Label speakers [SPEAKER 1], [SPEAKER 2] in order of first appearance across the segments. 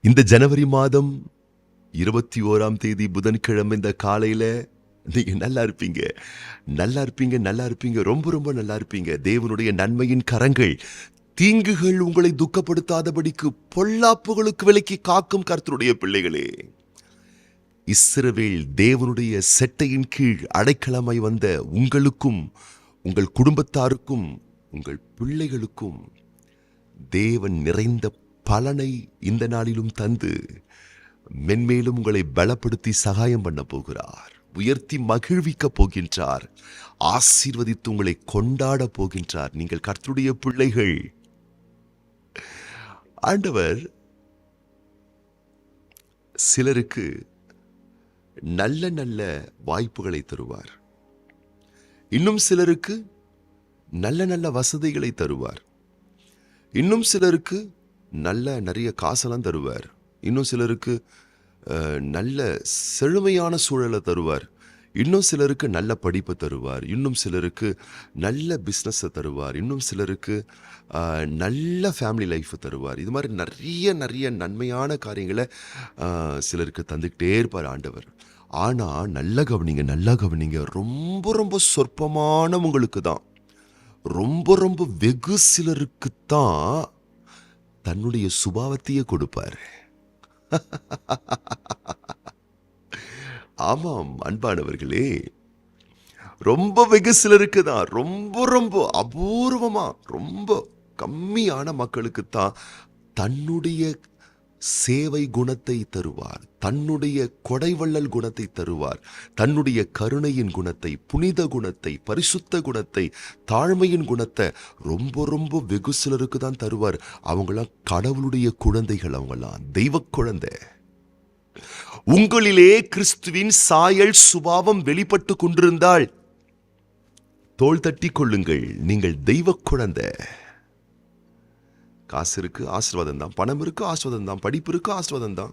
[SPEAKER 1] இந்த ஜனவரி மாதம் 21ஆம் தேதி புதன்கிழமை இந்த காலையில நீங்க நல்லா இருப்பீங்க, நல்லா இருப்பீங்க, நல்லா இருப்பீங்க, ரொம்ப ரொம்ப நல்லா இருப்பீங்க. தேவனுடைய நன்மையின் கரங்கள் தீங்குகள் உங்களை துக்கப்படுத்தாதபடிக்கு பொல்லாப்புகளுக்கு விலக்கி காக்கும் கர்த்தருடைய பிள்ளைகளே. இஸ்ரவேல் தேவனுடைய செட்டையின் கீழ் அடைக்கலமாய் வந்த உங்களுக்கும் உங்கள் குடும்பத்தாருக்கும் உங்கள் பிள்ளைகளுக்கும் தேவன் நிறைந்த பலனை இந்த நாளிலும் தந்து மென்மேலும் உங்களை பலப்படுத்தி சகாயம் பண்ண போகிறார், உயர்த்தி மகிழ்விக்க போகின்றார், ஆசீர்வதித்து உங்களை கொண்டாட போகின்றார். நீங்கள் கர்த்தருடைய பிள்ளைகள். ஆண்டவர் சிலருக்கு நல்ல நல்ல வாய்ப்புகளை தருவார், இன்னும் சிலருக்கு நல்ல நல்ல வசதிகளை தருவார், இன்னும் சிலருக்கு நிறைய காசெல்லாம் தருவார், இன்னும் சிலருக்கு நல்ல செழுமையான சூழலை தருவார், இன்னும் சிலருக்கு நல்ல படிப்பை தருவார், இன்னும் சிலருக்கு நல்ல பிஸ்னஸை தருவார், இன்னும் சிலருக்கு நல்ல ஃபேமிலி லைஃப்பை தருவார். இது மாதிரி நிறைய நிறைய நன்மையான காரியங்களை சிலருக்கு தந்துக்கிட்டே இருப்பார் ஆண்டவர். ஆனால் நல்லா கவனிங்க, ரொம்ப ரொம்ப சொற்பமானவங்களுக்கு தான், ரொம்ப ரொம்ப வெகு சிலருக்கு தான் தன்னுடைய சுபாவத்தையே கொடுப்பார். ஆமாம் அன்பானவர்களே, ரொம்ப வெகு சிலருக்கு தான், ரொம்ப ரொம்ப அபூர்வமா ரொம்ப கம்மியான மக்களுக்கு தான் தன்னுடைய சேவை குணத்தை தருவார், தன்னுடைய கொடைவள்ளல் குணத்தை தருவார், தன்னுடைய கருணையின் குணத்தை, புனித குணத்தை, பரிசுத்த குணத்தை, தாழ்மையின் குணத்தை ரொம்ப ரொம்ப வெகு சிலருக்கு தான் தருவார். அவங்களாம் கடவுளுடைய குழந்தைகள், அவங்களாம் தெய்வ குழந்தை. உங்களிலே கிறிஸ்துவின் சாயல் சுபாவம் வெளிப்பட்டு கொண்டிருந்தால் தோள் தட்டி கொள்ளுங்கள், நீங்கள் தெய்வ குழந்தை. காசு இருக்கு ஆசீர்வாதம் தான், பணம் இருக்கு ஆசீர்வாதம் தான், படிப்பு இருக்கு ஆசீர்வாதம் தான்,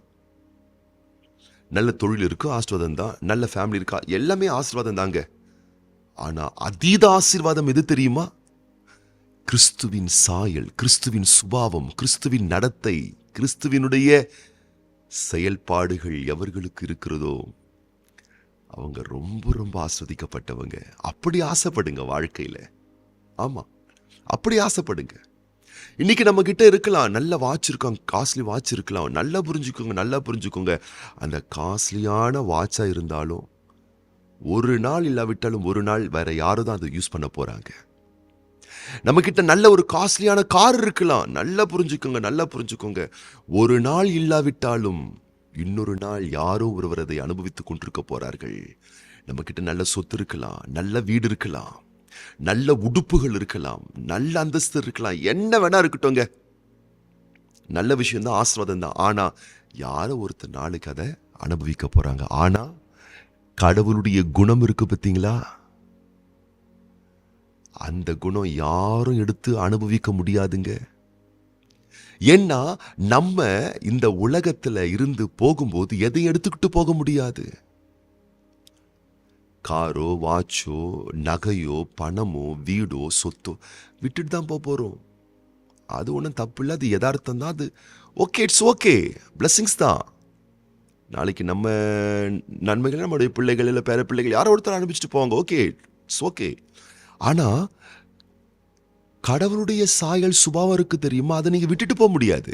[SPEAKER 1] நல்ல தொழில் இருக்கு ஆசீர்வாதம் தான், நல்ல ஃபேமிலி இருக்கா, எல்லாமே ஆசீர்வாதம் தாங்க. ஆனா அதீத ஆசீர்வாதம் எது தெரியுமா? கிறிஸ்துவின் சாயல், கிறிஸ்துவின் சுபாவம், கிறிஸ்துவின் நடத்தை, கிறிஸ்துவினுடைய செயல்பாடுகள் எவர்களுக்கு இருக்கிறதோ அவங்க ரொம்ப ரொம்ப ஆஸ்வதிக்கப்பட்டவங்க. அப்படி ஆசைப்படுங்க வாழ்க்கையில. ஆமா, அப்படி ஆசைப்படுங்க. இன்னைக்கு நம்ம கிட்ட இருக்கலாம், நல்ல வாட்ச் இருக்காங்க, காஸ்ட்லி வாட்ச் இருக்கலாம். நல்லா புரிஞ்சுக்கோங்க, அந்த காஸ்ட்லியான வாட்சா இருந்தாலும் ஒரு நாள் இல்லாவிட்டாலும் ஒரு நாள் வேற யாரும் தான் அதை யூஸ் பண்ண போறாங்க. நம்ம கிட்ட நல்ல ஒரு காஸ்ட்லியான கார் இருக்கலாம், நல்லா புரிஞ்சுக்கோங்க, ஒரு நாள் இல்லாவிட்டாலும் இன்னொரு நாள் யாரோ ஒருவர் அதை அனுபவித்துக் கொண்டிருக்க போறார்கள். நம்ம கிட்ட நல்ல சொத்து இருக்கலாம், நல்ல வீடு இருக்கலாம், நல்ல உடுப்புகள் இருக்கலாம், நல்ல அந்தஸ்து இருக்கலாம், என்ன வேணா இருக்கட்டும்ங்க, நல்ல விஷயம் தான், ஆசீர்வாதம் தான். ஆனா யாரோ ஒருத்தர் நாளுக்கு அதை அனுபவிக்க போறாங்க. ஆனா கடவுளுடைய குணம் இருக்கு பார்த்தீங்களா, அந்த குணம் யாரும் எடுத்து அனுபவிக்க முடியாதுங்க. ஏன்னா நம்ம இந்த உலகத்துல இருந்து போகும்போது எதை எடுத்துக்கிட்டு போக முடியாது. காரோ, வாட்சோ, நகையோ, பணமோ, வீடோ, சொத்தோ விட்டுட்டு தான் போறோம். அது ஒன்றும் தப்பு இல்லை, அது யதார்த்தம் தான். அது ஓகே, இட்ஸ் ஓகே, பிளஸிங்ஸ் தான். நாளைக்கு நம்ம நன்மைகள் நம்மளுடைய பிள்ளைகள் இல்லை பேர பிள்ளைகள் யாரோ ஒருத்தர் அனுப்பிச்சிட்டு போவாங்க, ஓகே, இட்ஸ் ஓகே. ஆனா கடவுளுடைய சாயல் சுபாவம் இருக்கு தெரியுமா, அதை நீங்க விட்டுட்டு போக முடியாது.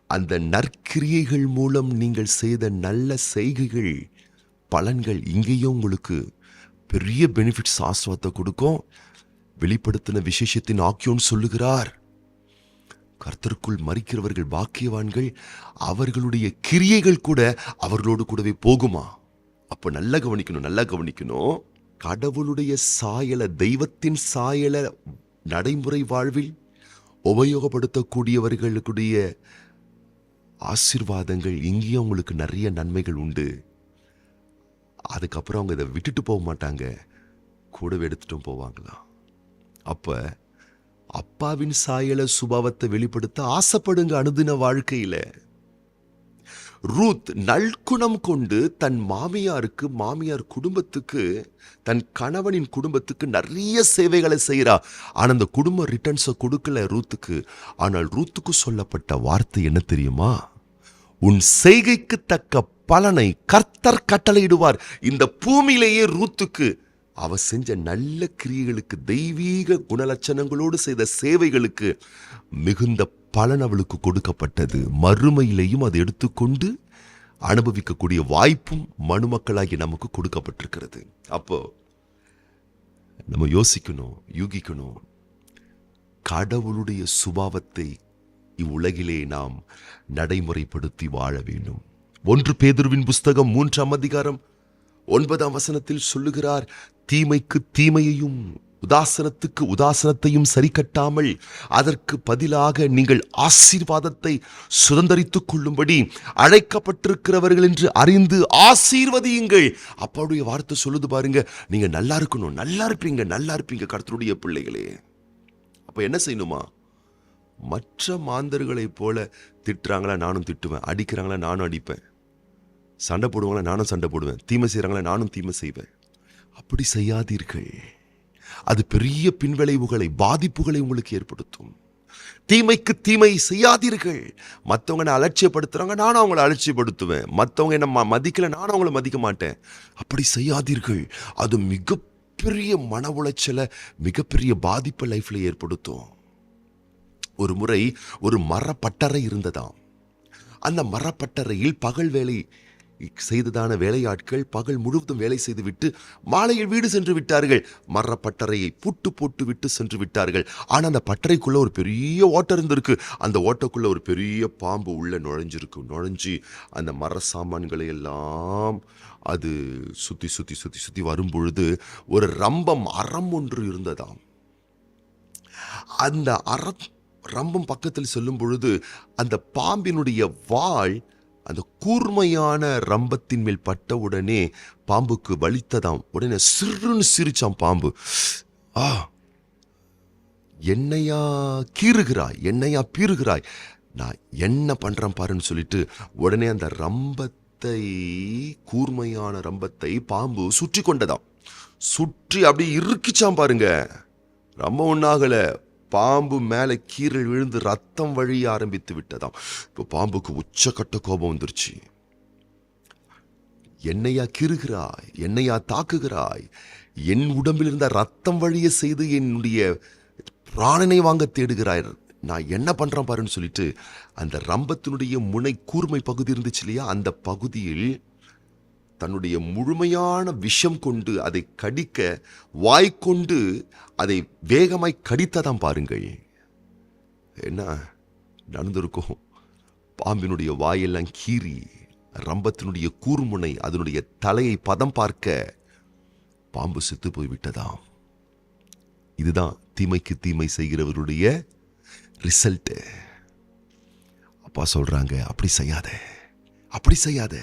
[SPEAKER 1] அந்த நற்கிரியைகள் மூலம் நீங்கள் செய்த நல்ல செய்கைகள் பலன்கள் இங்கேயும் உங்களுக்கு பெரிய பெனிஃபிட்ஸ் ஆஸ்வாதத்தை கொடுக்கும். வெளிப்படுத்தின விசேஷத்தின் ஆக்கியோன் சொல்லுகிறார், கர்த்தருக்குள் மரிக்கிறவர்கள் பாக்கியவான்கள், அவர்களுடைய கிரியைகள் கூட அவர்களோடு கூடவே போகுமா. அப்ப நல்லா கவனிக்கணும், கடவுளுடைய சாயலை, தெய்வத்தின் சாயலை நடைமுறை வாழ்வில் உபயோகப்படுத்தக்கூடியவர்களுடைய ஆசீர்வாதங்கள் இங்கேயும் உங்களுக்கு நிறைய நன்மைகள் உண்டு. அதுக்கப்புறம் அவங்க இதை விட்டுட்டு போக மாட்டாங்க, கூடவே எடுத்துட்டும் போவாங்களாம். அப்ப அப்பாவின் சாயல சுபாவத்தை வெளிப்படுத்த ஆசைப்படுங்க. அனுதின வாழ்க்கையில ரூத் நல்குணம் கொண்டு தன் மாமியார் குடும்பத்துக்கு, தன் கணவனின் குடும்பத்துக்கு நிறைய சேவைகளை செய்கிறா. ஆனா அந்த குடும்ப ரிட்டர்ன்ஸை கொடுக்கல ரூத்துக்கு. ஆனால் ரூத்துக்கு சொல்லப்பட்ட வார்த்தை என்ன தெரியுமா? உன் செய்கைக்கு தக்க பலனை கர்த்தர் கட்டளையிடுவார். இந்த பூமியிலேயே ரூத்துக்கு அவ செஞ்ச நல்ல கிரியைகளுக்கு, தெய்வீக குணலட்சணங்களோடு செய்த சேவைகளுக்கு மிகுந்த பலன் அவளுக்கு கொடுக்கப்பட்டது. மறுமையிலேயும் அதை எடுத்துக்கொண்டு அனுபவிக்கக்கூடிய வாய்ப்பும் மனுமக்களாகி நமக்கு கொடுக்கப்பட்டிருக்கிறது. அப்போ நம்ம யோசிக்கணும், யூகிக்கணும். கடவுளுடைய சுபாவத்தை இவ்வுலகிலே நாம் நடைமுறைப்படுத்தி வாழ வேண்டும். 1 பேதுருவின் புஸ்தகம் 3ஆம் அதிகாரம் 9ஆம் வசனத்தில் சொல்லுகிறார், தீமைக்கு தீமையையும் உதாசனத்துக்கு உதாசனத்தையும் சரி கட்டாமல் அதற்கு பதிலாக நீங்கள் ஆசீர்வாதத்தை சுதந்தரித்துக் கொள்ளும்படி அழைக்கப்பட்டிருக்கிறவர்கள் என்று அறிந்து ஆசீர்வதியுங்கள். அப்பாவுடைய வார்த்தை சொல்லுது பாருங்க, நீங்க நல்லா இருக்கணும், நல்லா இருப்பீங்க கர்த்தருடைய பிள்ளைகளே. அப்ப என்ன செய்யணுமா? மற்ற மாந்தர்களைப் போல திட்டுறாங்களா நானும் திட்டுவேன், அடிக்கிறாங்களா நானும் அடிப்பேன், சண்டை போடுவாங்களா நானும் சண்டை போடுவேன், தீமை செய்கிறாங்களா நானும் தீமை செய்வேன். அப்படி செய்யாதீர்கள். அது பெரிய பின்விளைவுகளை, பாதிப்புகளை உங்களுக்கு ஏற்படுத்தும். தீமைக்கு தீமை செய்யாதீர்கள். மற்றவங்க என்ன அலட்சியப்படுத்துறாங்க, நானும் அவங்கள அலட்சியப்படுத்துவேன். மற்றவங்க என்ன மதிக்கல, நானும் அவங்கள மதிக்க மாட்டேன். அப்படி செய்யாதீர்கள். அது மிகப்பெரிய மன உளைச்சலை, மிகப்பெரிய பாதிப்பை லைஃப்ல ஏற்படுத்தும். ஒரு முறை ஒரு மரப்பட்டறை இருந்ததாம். அந்த மரப்பட்டறையில் பகல் வேலை செய்ததான வேலையாட்கள் பகல் முழுவதும் வேலை செய்துவிட்டு மாலையில் வீடு சென்று விட்டார்கள். மரப்பட்டறையை பூட்டு போட்டு விட்டு சென்று விட்டார்கள். ஆனால் அந்த பட்டறைக்குள்ள ஒரு பெரிய ஓட்டை இருந்திருக்கு. அந்த ஓட்டைக்குள்ள ஒரு பெரிய பாம்பு உள்ள நுழைஞ்சு அந்த மர சாமான்களை எல்லாம் அது சுத்தி வரும்பொழுது ஒரு அறம் ஒன்று இருந்ததாம். அந்த ரம்பம் பக்கத்தில் செல்லும் பொழுது அந்த பாம்பினுடைய வாள் அந்த கூர்மையான ரம்பத்தின் மேல் பட்ட உடனே பாம்புக்கு வலித்ததாம். உடனே சிறுன்னு சிரிச்சாம் பாம்பு. என்னையா பீறுகிறாய், நான் என்ன பண்றேன் பாருன்னு சொல்லிட்டு உடனே அந்த கூர்மையான ரம்பத்தை பாம்பு சுற்றி கொண்டதாம். சுற்றி அப்படியே இறுக்கிச்சாம் பாருங்க. ரொம்ப ஒன்னாகல, பாம்பு மேலே கீறல் விழுந்து ரத்தம் வழிய ஆரம்பித்து விட்டதாம். இப்போ பாம்புக்கு உச்சக்கட்ட கோபம் வந்துருச்சு. என்னையா கீறுகிறாய், என்னையா தாக்குகிறாய், என் உடம்பில் இருந்த ரத்தம் வழிய செய்து என்னுடைய பிராணனை வாங்க தேடுகிறாய், நான் என்ன பண்றேன் பாருன்னு சொல்லிட்டு அந்த ரம்பத்தினுடைய முனை கூர்மை பகுதி இருந்துச்சு இல்லையா, அந்த பகுதியில் தன்னுடைய முழுமையான விஷம் கொண்டு அதை கடிக்க வாய்க்கொண்டு அதை வேகமாய் கடித்ததாம் பாருங்கள். என்ன நடந்திருக்கும்? பாம்பினுடைய வாயெல்லாம் கீறி ரம்பத்தினுடைய கூர்முனை அதனுடைய தலையை பதம் பார்க்க பாம்பு செத்து போய்விட்டதாம். இதுதான் தீமைக்கு தீமை செய்கிறவருடைய ரிசல்ட். அப்பா சொல்றாங்க, அப்படி செய்யாத,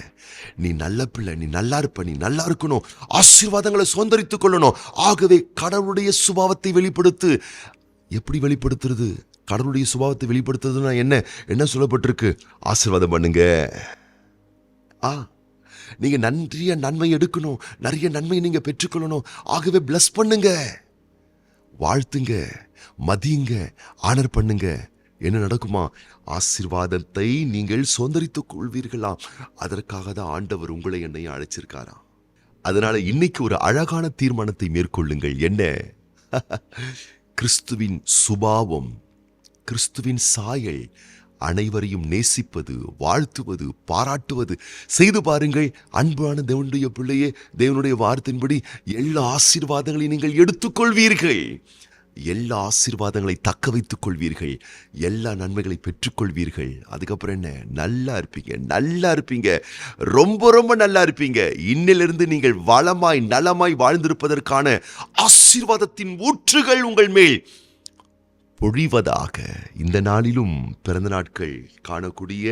[SPEAKER 1] நீ நல்ல பிள்ளை, நீ நல்லா இருப்ப, நீ நல்லா இருக்கணும், ஆசீர்வாதங்களை சுதந்தரித்துக் கொள்ளணும். ஆகவே கடவுளுடைய சுபாவத்தை வெளிப்படுத்து. எப்படி வெளிப்படுத்துறது? கடவுளுடைய சுபாவத்தை வெளிப்படுத்துறதுன்னா என்ன சொல்லப்பட்டிருக்கு? ஆசீர்வாதம் பண்ணுங்க. நீங்க நிறைய நன்மை எடுக்கணும், நிறைய நன்மை நீங்க பெற்றுக்கொள்ளணும். ஆகவே பிளஸ் பண்ணுங்க, வாழ்த்துங்க, மதியுங்க, ஆனர் பண்ணுங்க. என்ன நடக்குமா? ஆசீர்வாதத்தை நீங்கள் சுதந்தரித்துக் கொள்வீர்களாம். அதற்காக தான் ஆண்டவர் உங்களை என்னையும் அழைச்சிருக்காராம். அதனால இன்னைக்கு ஒரு அழகான தீர்மானத்தை மேற்கொள்ளுங்கள். என்ன? கிறிஸ்துவின் சுபாவம், கிறிஸ்துவின் சாயல், அனைவரையும் நேசிப்பது, வாழ்த்துவது, பாராட்டுவது செய்து பாருங்கள். அன்பான தேவனுடைய பிள்ளையே, தேவனுடைய வார்த்தையின்படி எல்லா ஆசீர்வாதங்களையும் நீங்கள் எடுத்துக்கொள்வீர்கள். எல்லா ஆசீர்வாதங்களை தக்க வைத்துக் கொள்வீர்கள். எல்லா நன்மைகளை பெற்றுக்கொள்வீர்கள். அதுக்கப்புறம் என்ன? நல்லா இருப்பீங்க, ரொம்ப நல்லா இருப்பீங்க. இன்னிலிருந்து நீங்கள் வளமாய் நலமாய் வாழ்ந்திருப்பதற்கான ஆசீர்வாதத்தின் ஊற்றுகள் உங்கள் மேல் பொழிவதாக. இந்த நாளிலும் பிறந்த நாட்கள் காணக்கூடிய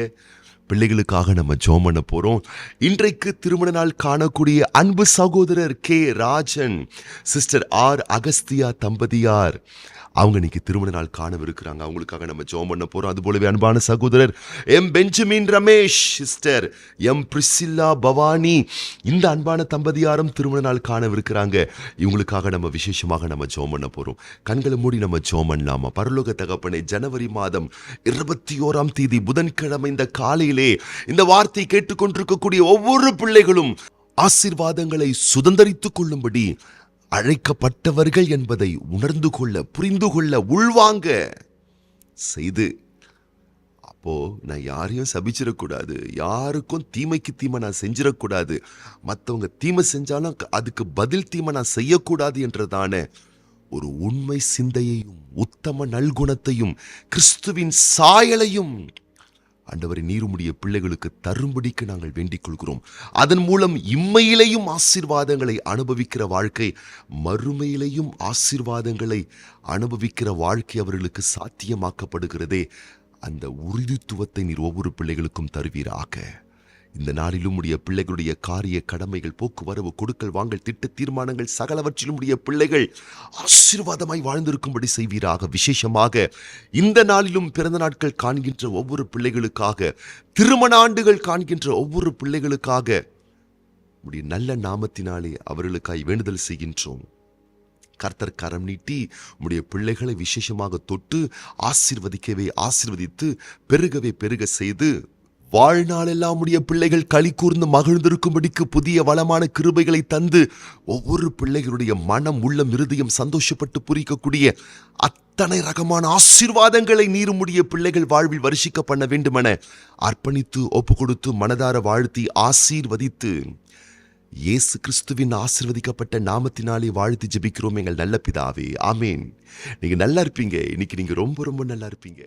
[SPEAKER 1] பிள்ளைகளுக்காக நம்ம ஜெபம் பண்ண போறோம். இன்றைக்கு திருமண நாள் காணக்கூடிய அன்பு சகோதரர் K Rajan, sister R Agasthiya தம்பதியார், அவங்க இன்னைக்கு திருமண நாள் காணவிருக்கிறாங்க. அவங்களுக்காக நம்ம ஜெபம் பண்ண போறோம். அது போலவே அன்பான சகோதரர் M Benjamin Ramesh, sister M Priscilla Bhavani, இந்த அன்பான தம்பதியாரும் திருமண நாள் காணவிருக்கிறாங்க. இவங்களுக்காக நம்ம விசேஷமாக நம்ம ஜெபம் பண்ண போறோம். கண்களை மூடி நம்ம ஜெபம் பண்ணலாமா? பரலோக தகப்பனே, ஜனவரி மாதம் 21ஆம் தேதி புதன்கிழமை இந்த காலையிலே இந்த வார்த்தை கேட்டுக்கொண்டிருக்கக்கூடிய ஒவ்வொரு பிள்ளைகளும் ஆசீர்வாதங்களை சுதந்தரித்துக் கொள்ளும்படி அழைக்கப்பட்டவர்கள் என்பதை உணர்ந்து கொள்ள, புரிந்து கொள்ள, உள்வாங்க செய்து, அப்போ நான் யாரையும் சபிச்சிடக்கூடாது, யாருக்கும் தீமைக்கு தீமை நான் செஞ்சிடக்கூடாது, மற்றவங்க தீமை செஞ்சாலும் அதுக்கு பதில் தீமை நான் செய்யக்கூடாது என்றதான ஒரு உண்மை சிந்தையையும் உத்தம நல்குணத்தையும் கிறிஸ்துவின் சாயலையும் ஆண்டவரை நீருமுடைய பிள்ளைகளுக்கு தரும்படிக்கு நாங்கள் வேண்டிக் கொள்கிறோம். அதன் மூலம் இம்மையிலேயும் ஆசீர்வாதங்களை அனுபவிக்கிற வாழ்க்கை, மறுமையிலேயும் ஆசீர்வாதங்களை அனுபவிக்கிற வாழ்க்கை அவர்களுக்கு சாத்தியமாக்கப்படுகிறதே. அந்த உறுதித்துவத்தை நீர் ஒவ்வொரு பிள்ளைகளுக்கும் தருவீராக. இந்த நாளிலும் உடைய பிள்ளைகளுடைய காரிய கடமைகள், போக்குவரவு, கொடுக்கல் வாங்கல், திட்ட தீர்மானங்கள் சகலவற்றிலும் உடைய பிள்ளைகள் ஆசீர்வாதமாய் வாழ்ந்திருக்கும்படி செய்வீராக. விசேஷமாக இந்த நாளிலும் பிறந்த நாட்கள் காண்கின்ற ஒவ்வொரு பிள்ளைகளுக்காக, திருமண ஆண்டுகள் காண்கின்ற ஒவ்வொரு பிள்ளைகளுக்காக உடைய நல்ல நாமத்தினாலே அவர்களுக்காய் வேண்டுதல் செய்கின்றோம். கர்த்தர் கரம் நீட்டி உடைய பிள்ளைகளை விசேஷமாக தொட்டு ஆசீர்வதிக்கவே ஆசீர்வதித்து பெருகவே பெருக செய்து வாழ்நாளெல்லாம் உடைய பிள்ளைகள் களி கூர்ந்து மகிழ்ந்திருக்கும்படிக்கு புதிய வளமான கிருபைகளை தந்து ஒவ்வொரு பிள்ளைகளுடைய மனம், உள்ளம், இருதயம் சந்தோஷப்பட்டு பூரிக்கக்கூடிய அத்தனை ரகமான ஆசீர்வாதங்களை நீருமுடைய பிள்ளைகள் வாழ்வில் வருஷிக்க பண்ண வேண்டுமென அர்ப்பணித்து ஒப்பு கொடுத்து மனதார வாழ்த்தி ஆசீர்வதித்து இயேசு கிறிஸ்துவின் ஆசீர்வதிக்கப்பட்ட நாமத்தினாலே வாழ்த்தி ஜெபிக்கிறோம் எங்கள் நல்ல பிதாவே, ஆமேன். நீங்க நல்லா இருப்பீங்க. இன்னைக்கு நீங்க ரொம்ப ரொம்ப நல்லா இருப்பீங்க.